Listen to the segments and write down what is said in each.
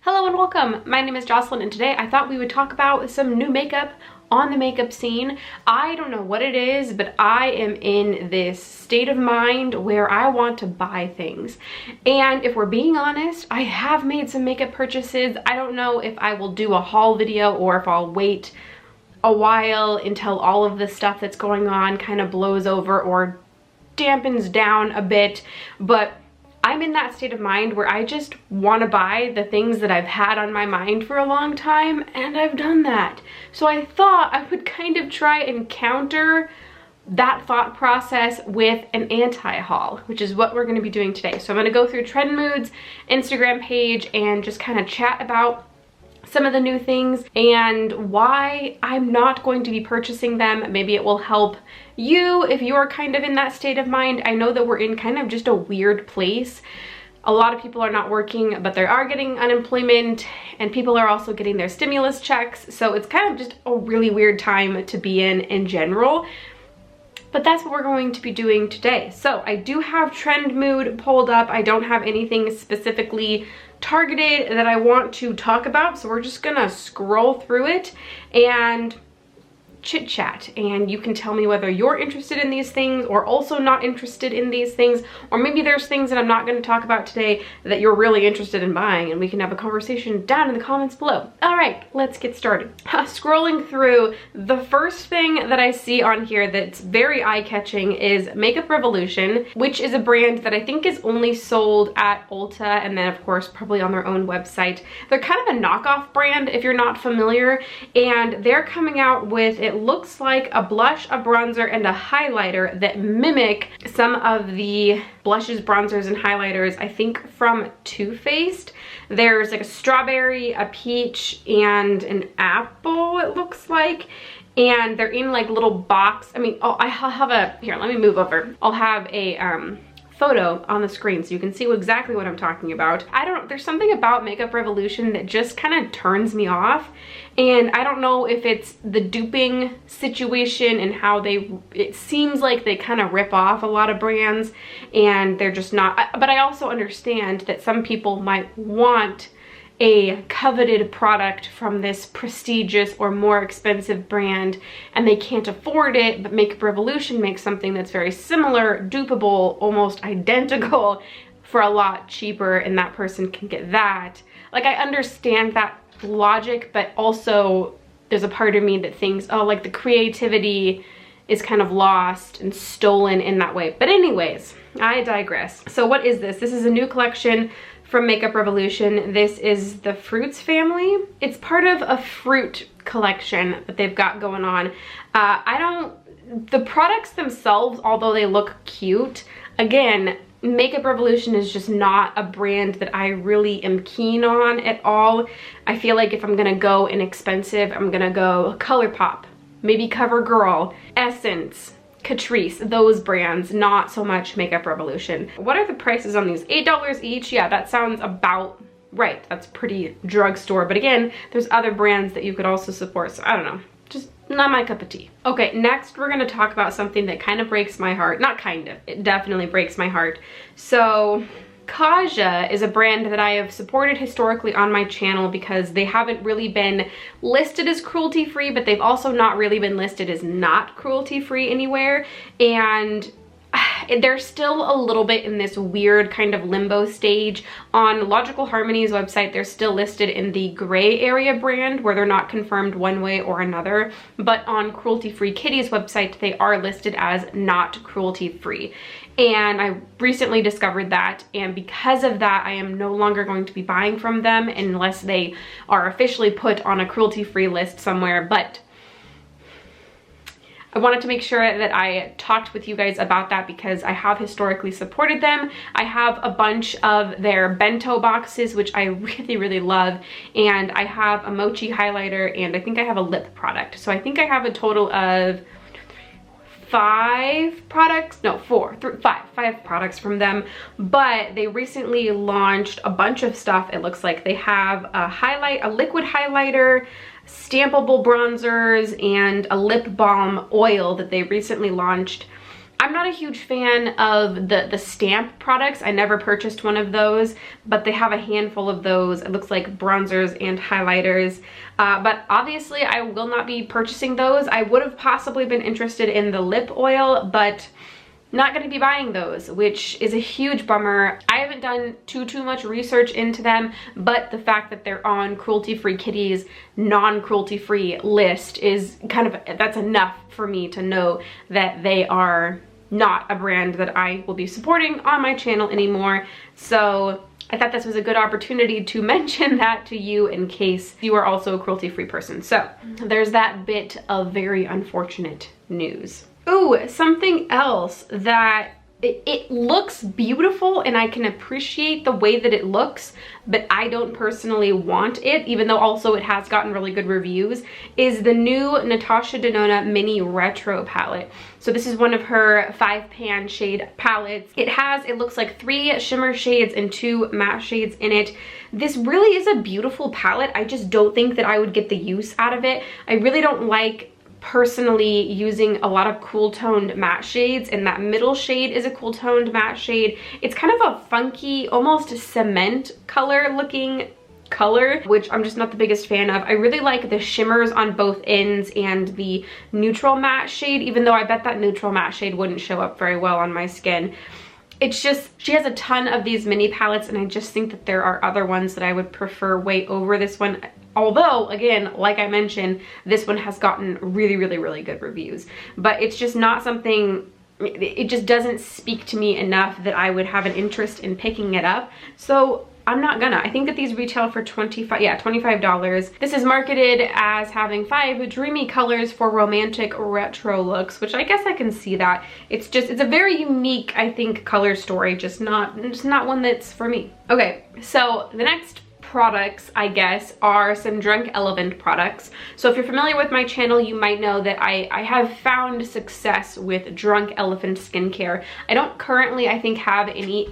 Hello and welcome. My name is Jocelyn and today I thought we would talk about some new makeup on the makeup scene. I don't know what it is, but I am in this state of mind where I want to buy things. And if we're being honest, I have made some makeup purchases. I don't know if I will do a haul video or if I'll wait a while until all of the stuff that's going on kind of blows over or dampens down a bit, but I'm in that state of mind where I just want to buy the things that I've had on my mind for a long time, and I've done that. So I thought I would kind of try and counter that thought process with an anti-haul, which is what we're going to be doing today. So I'm going to go through Trend Mood's Instagram page and just kind of chat about some of the new things and why I'm not going to be purchasing them. Maybe it will help you if you're kind of in that state of mind. I know that we're in kind of just a weird place. A lot of people are not working, but they are getting unemployment, and people are also getting their stimulus checks. So it's kind of just a really weird time to be in general. But that's what we're going to be doing today. So I do have Trend Mood pulled up. I don't have anything specifically targeted that I want to talk about. So we're just gonna scroll through it and chit chat, and you can tell me whether you're interested in these things or also not interested in these things, or maybe there's things that I'm not going to talk about today that you're really interested in buying, and we can have a conversation down in the comments below. All right, let's get started. Scrolling through, the first thing that I see on here that's very eye-catching is Makeup Revolution, which is a brand that I think is only sold at Ulta and then of course probably on their own website. They're kind of a knockoff brand if you're not familiar, and they're coming out with, it looks like, a blush, a bronzer, and a highlighter that mimic some of the blushes, bronzers, and highlighters I think from Too Faced. There's like a strawberry, a peach, and an apple, it looks like, and they're in like little box. I mean, oh, I'll have a, here, let me move over. I'll have a photo on the screen so you can see exactly what I'm talking about. I don't know, there's something about Makeup Revolution that just kind of turns me off, and I don't know if it's the duping situation and how it seems like they kind of rip off a lot of brands and they're just not, but I also understand that some people might want a coveted product from this prestigious or more expensive brand and they can't afford it, but Makeup Revolution makes something that's very similar, dupeable, almost identical for a lot cheaper, and that person can get that. Like, I understand that logic, but also there's a part of me that thinks, oh, like the creativity is kind of lost and stolen in that way. But anyways, I digress. So what is this? This is a new collection from Makeup Revolution. This is the Fruits family. It's part of a fruit collection that they've got going on. The products themselves, although they look cute, again, Makeup Revolution is just not a brand that I really am keen on at all. I feel like if I'm gonna go inexpensive, I'm gonna go ColourPop, maybe CoverGirl, Essence, Catrice, those brands, not so much Makeup Revolution. What are the prices on these? $8 each? Yeah, that sounds about right. That's pretty drugstore, but again, there's other brands that you could also support, so I don't know. Just not my cup of tea. Okay, next we're gonna talk about something that kind of breaks my heart. Not kind of, it definitely breaks my heart. So Kasha is a brand that I have supported historically on my channel because they haven't really been listed as cruelty-free, but they've also not really been listed as not cruelty-free anywhere, and they're still a little bit in this weird kind of limbo stage. On Logical Harmony's website, they're still listed in the gray area brand where they're not confirmed one way or another, but on Cruelty Free Kitty's website, they are listed as not cruelty-free. And I recently discovered that, and because of that, I am no longer going to be buying from them unless they are officially put on a cruelty-free list somewhere. But I wanted to make sure that I talked with you guys about that because I have historically supported them. I have a bunch of their bento boxes, which I really, really love. And I have a mochi highlighter, and I think I have a lip product. So I think I have a total of five products from them, but they recently launched a bunch of stuff. It looks like they have a liquid highlighter, stampable bronzers, and a lip balm oil that they recently launched. I'm not a huge fan of the stamp products. I never purchased one of those, but they have a handful of those. It looks like bronzers and highlighters. But obviously I will not be purchasing those. I would have possibly been interested in the lip oil, but not going to be buying those, which is a huge bummer. I haven't done too much research into them, but the fact that they're on Cruelty Free Kitty's non-cruelty free list is kind of, that's enough for me to know that they are not a brand that I will be supporting on my channel anymore. So I thought this was a good opportunity to mention that to you in case you are also a cruelty-free person. So there's that bit of very unfortunate news. Ooh, something else that it looks beautiful and I can appreciate the way that it looks, but I don't personally want it, even though also it has gotten really good reviews, is the new Natasha Denona Mini Retro palette. So this is one of her 5-pan shade palettes. It looks like 3 shimmer shades and 2 matte shades in it. This really is a beautiful palette. I just don't think that I would get the use out of it. I really don't like personally using a lot of cool toned matte shades, and that middle shade is a cool toned matte shade. It's kind of a funky, almost cement color looking color, which I'm just not the biggest fan of. I really like the shimmers on both ends and the neutral matte shade, even though I bet that neutral matte shade wouldn't show up very well on my skin. It's just, she has a ton of these mini palettes, and I just think that there are other ones that I would prefer way over this one. Although, again, like I mentioned, this one has gotten really good reviews. But it's just not something, it just doesn't speak to me enough that I would have an interest in picking it up. So I'm not gonna. I think that these retail for $25. This is marketed as having 5 dreamy colors for romantic retro looks, which I guess I can see that. It's a very unique, I think, color story, just not one that's for me. Okay, so the next products, I guess, are some Drunk Elephant products. So if you're familiar with my channel, you might know that I have found success with Drunk Elephant skincare. I don't currently, I think, have any.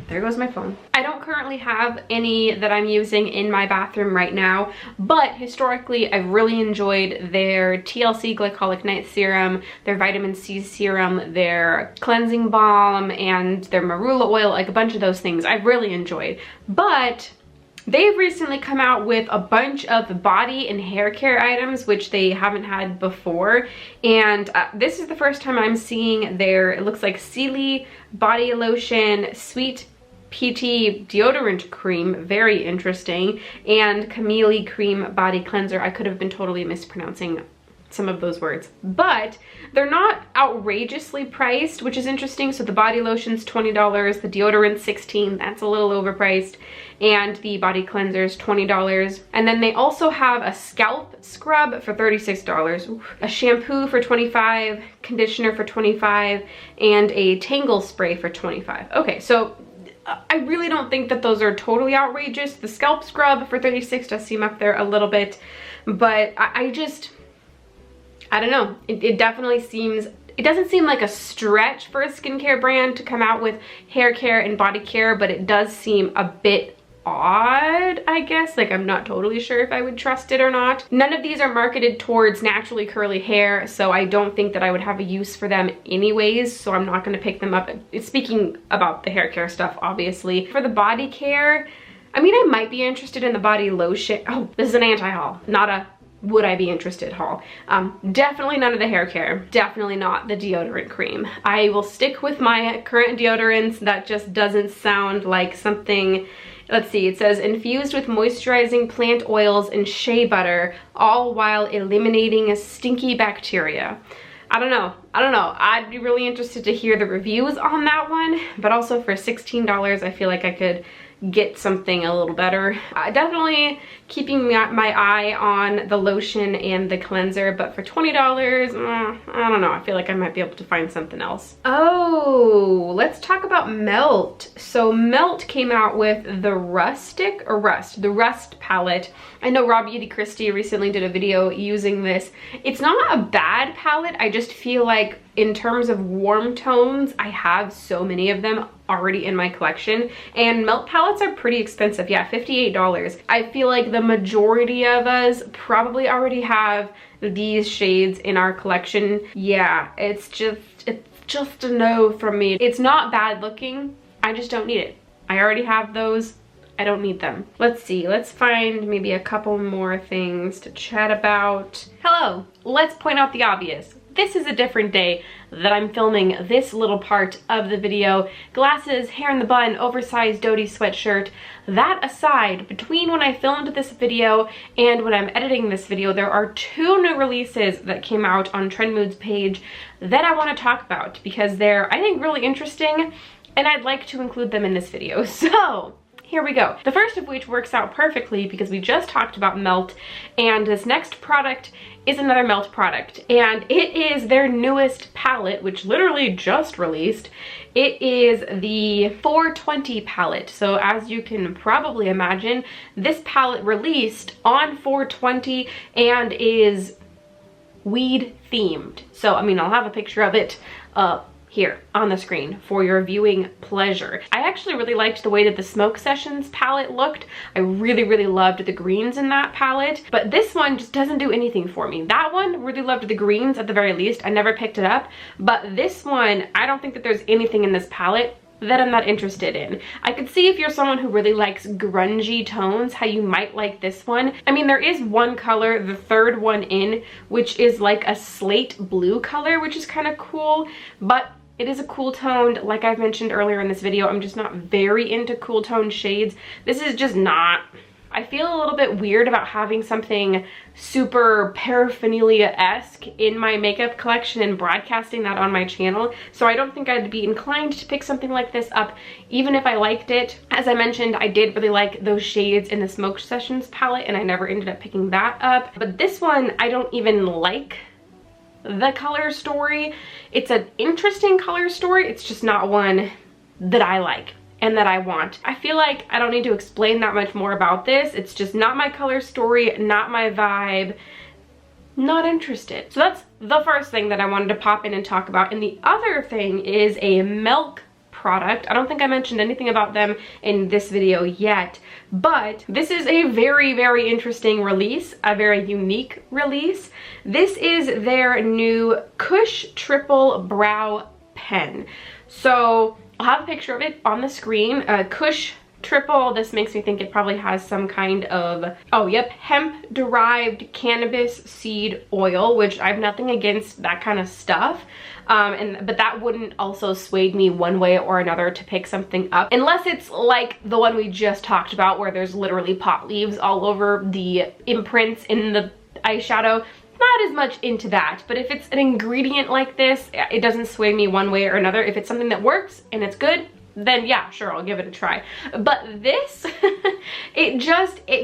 There goes my phone. I don't currently have any that I'm using in my bathroom right now, but historically I've really enjoyed their TLC Glycolic Night Serum, their Vitamin C Serum, their Cleansing Balm, and their Marula Oil, like a bunch of those things I've really enjoyed. But they've recently come out with a bunch of body and hair care items, which they haven't had before. And this is the first time I'm seeing their, it looks like Sealy body lotion, Sweet PT deodorant cream, very interesting, and Camellia cream body cleanser. I could have been totally mispronouncing some of those words, but they're not outrageously priced, which is interesting. So the body lotion's $20, the deodorant $16, that's a little overpriced, and the body cleanser's $20. And then they also have a scalp scrub for $36, a shampoo for $25, conditioner for $25, and a tangle spray for $25. Okay, so I really don't think that those are totally outrageous. The scalp scrub for $36 does seem up there a little bit, but I don't know. It definitely seems, it doesn't seem like a stretch for a skincare brand to come out with hair care and body care, but it does seem a bit odd, I guess. Like, I'm not totally sure if I would trust it or not. None of these are marketed towards naturally curly hair, so I don't think that I would have a use for them anyways, so I'm not going to pick them up. Speaking about the hair care stuff, obviously. For the body care, I mean, I might be interested in the body lotion. Oh, this is an anti-haul, not a would I be interested haul. Definitely none of the hair care. Definitely not the deodorant cream. I will stick with my current deodorants. That just doesn't sound like something. Let's see, it says infused with moisturizing plant oils and shea butter, all while eliminating a stinky bacteria. I don't know. I'd be really interested to hear the reviews on that one, but also for $16, I feel like I could get something a little better. Definitely keeping my eye on the lotion and the cleanser, but for $20, I don't know. I feel like I might be able to find something else. Oh, let's talk about Melt. So Melt came out with the the Rust palette. I know Rob Beauty Christie recently did a video using this. It's not a bad palette. I just feel like in terms of warm tones, I have so many of them already in my collection, and Melt palettes are pretty expensive. Yeah, $58. I feel like the majority of us probably already have these shades in our collection. Yeah, it's just a no from me. It's not bad looking, I just don't need it. I already have those, I don't need them. Let's see, let's find maybe a couple more things to chat about. Hello, let's point out the obvious. This is a different day that I'm filming this little part of the video. Glasses, hair in the bun, oversized doty sweatshirt. That aside, between when I filmed this video and when I'm editing this video, there are 2 new releases that came out on Trend Mood's page that I want to talk about because they're, I think, really interesting and I'd like to include them in this video. So here we go. The first of which works out perfectly because we just talked about Melt, and this next product is another Melt product, and it is their newest palette, which literally just released. It is the 420 palette. So as you can probably imagine, this palette released on 420 and is weed themed. So I mean, I'll have a picture of it here on the screen for your viewing pleasure. I actually really liked the way that the Smoke Sessions palette looked. I really loved the greens in that palette, but this one just doesn't do anything for me. That one, really loved the greens at the very least. I never picked it up, but this one, I don't think that there's anything in this palette that I'm not interested in. I could see if you're someone who really likes grungy tones, how you might like this one. I mean, there is one color, the third one in, which is like a slate blue color, which is kind of cool, but it is a cool toned, like I've mentioned earlier in this video. I'm just not very into cool tone shades. This is just not. I feel a little bit weird about having something super paraphernalia-esque in my makeup collection and broadcasting that on my channel. So I don't think I'd be inclined to pick something like this up, even if I liked it. As I mentioned, I did really like those shades in the Smoke Sessions palette, and I never ended up picking that up. But this one, I don't even like the color story. It's an interesting color story, it's just not one that I like and that I want. I feel like I don't need to explain that much more about this. It's just not my color story, not my vibe, not interested. So that's the first thing that I wanted to pop in and talk about. And the other thing is a Milk product. I don't think I mentioned anything about them in this video yet, but this is a very interesting release, a very unique release. This is their new Kush Triple Brow Pen. So I'll have a picture of it on the screen. Kush Triple, this makes me think it probably has some kind of, oh yep, hemp derived cannabis seed oil, which I have nothing against that kind of stuff. But that wouldn't also sway me one way or another to pick something up, unless it's like the one we just talked about where there's literally pot leaves all over the imprints in the eyeshadow. Not as much into that, but if it's an ingredient like this, it doesn't sway me one way or another. If it's something that works and it's good, then yeah, sure, I'll give it a try. But this, it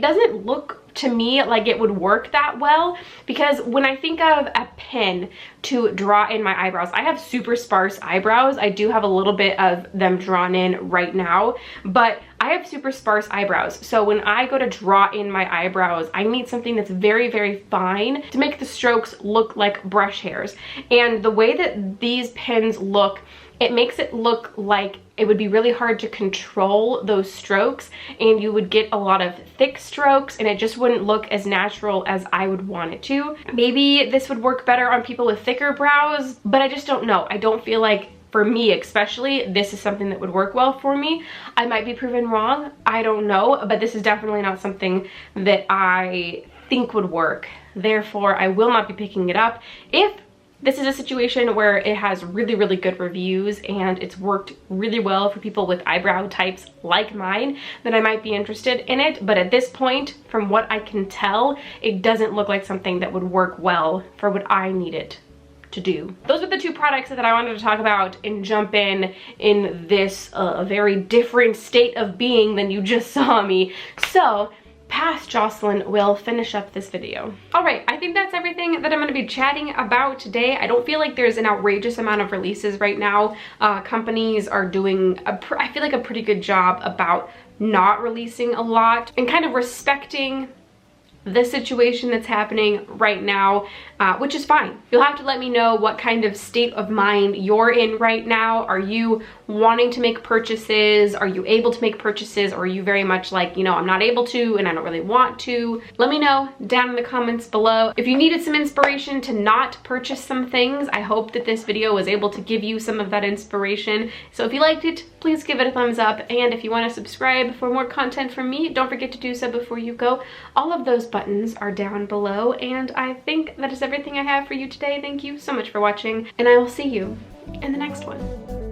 doesn't look to me like it would work that well, because when I think of a pen to draw in my eyebrows, I have super sparse eyebrows. I do have a little bit of them drawn in right now, but I have super sparse eyebrows. So when I go to draw in my eyebrows, I need something that's very fine to make the strokes look like brush hairs. And the way that these pens look, it makes it look like it would be really hard to control those strokes, and you would get a lot of thick strokes, and it just wouldn't look as natural as I would want it to. Maybe this would work better on people with thicker brows, but I just don't know. I don't feel like, for me especially, this is something that would work well for me. I might be proven wrong, I don't know, but this is definitely not something that I think would work. Therefore, I will not be picking it up. If this is a situation where it has really good reviews and it's worked really well for people with eyebrow types like mine, then I might be interested in it. But at this point, from what I can tell, it doesn't look like something that would work well for what I need it to do. Those are the 2 products that I wanted to talk about and jump in this very different state of being than you just saw me. So past Jocelyn will finish up this video. All right, I think that's everything that I'm gonna be chatting about today. I don't feel like there's an outrageous amount of releases right now. Companies are doing, I feel like, a pretty good job about not releasing a lot and kind of respecting the situation that's happening right now, which is fine. You'll have to let me know what kind of state of mind you're in right now. Are you wanting to make purchases? Are you able to make purchases? Or are you very much like, you know, I'm not able to and I don't really want to? Let me know down in the comments below. If you needed some inspiration to not purchase some things, I hope that this video was able to give you some of that inspiration. So if you liked it, please give it a thumbs up. And if you want to subscribe for more content from me, don't forget to do so before you go. All of those buttons are down below. And I think that is everything I have for you today. Thank you so much for watching, and I will see you in the next one.